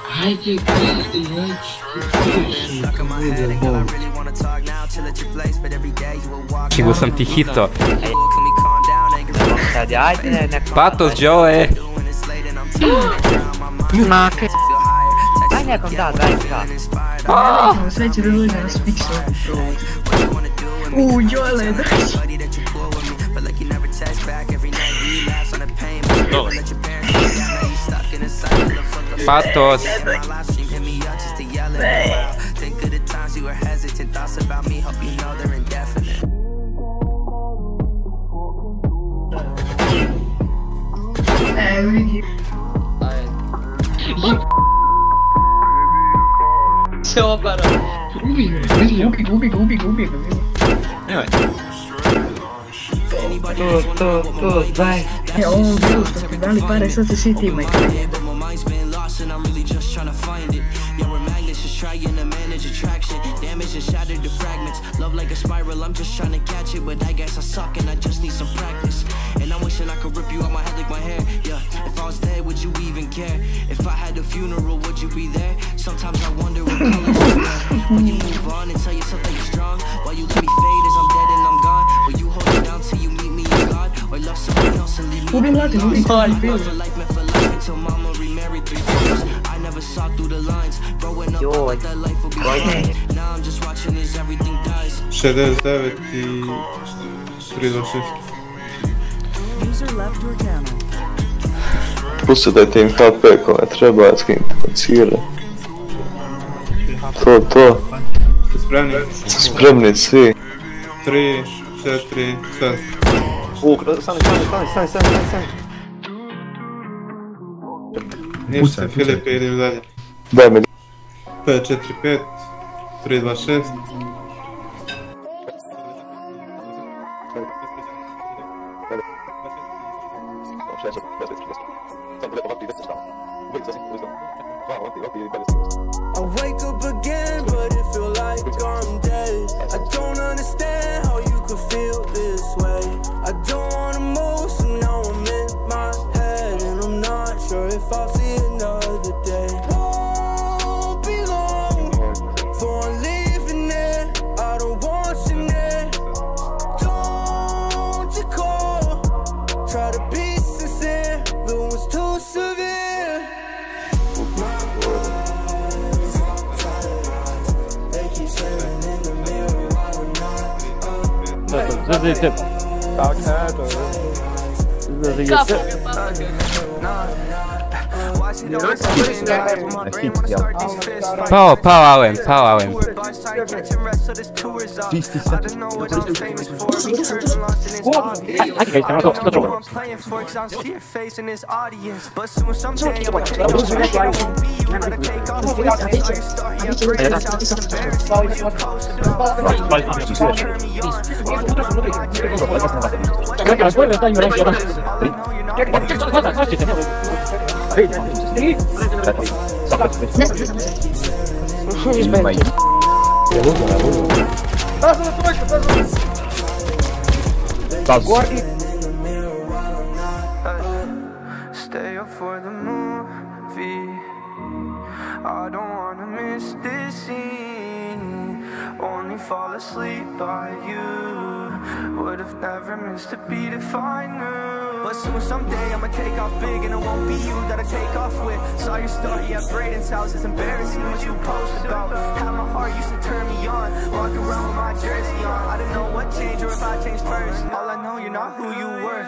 Hajde, Čigo sam ti hito. Sad ajde neko... Patos, Joe! Make. Daj nekom da, 22. Sve će da dođe na spiksel. Jole, daj. Patos! Vidi. Se obara. Ubi ga. Nemoj. To, daj. Ovo bilo što smo dali pare, sad se svi ti imaju. And I'm really just trying to find it. Yeah, we're magnets, just trying to manage attraction. Damage and shattered to fragments. Love like a spiral, I'm just trying to catch it. But I guess I suck and I just need some practice. And I'm wishing I could rip you out my head like my hair. Yeah, if I was dead, would you even care? If I had a funeral, would you be there? Sometimes I wonder what color you wear. When you move on and tell yourself that you're strong, while you let me fade as I'm dead and I'm gone. Will you hold it down till you meet me in God? Or love someone else and leave me alone? For life, meant for life until mama remarried 3 times. I never saw through the lines. Growing up, I thought that life would be fine. Now I'm just watching as everything dies. 69 i 326. Posjedajte im HP kome treba, skinite kocire. To. Ste spremni? Spremni svi. 3, 4, 7. Stani. Ništa, Filipe, idemo dalje. Daj mi. 5, 4, 5, 3, 2, 6. I wake up again, but it feel like I'm dead. I don't understand how you could feel this way. I don't wanna move, so now I'm in my head, and I'm not sure if I'll see another day. Won't be long before I'm leaving there. I don't want you there. Don't you call? Try to be sincere, but it was too severe. Zazite. Pao Alem. Čisti se. Stay up for the movie. I don't wanna miss this scene. Only fall asleep by you. Would have never missed a beat if I knew. But soon someday I'ma take off big, and it won't be you that I take off with. Saw your story at Braden's house, it's embarrassing what you post about. How my heart used to turn me on, walk around with my jersey on. I didn't know what changed or if I changed first. All I know, you're not who you were.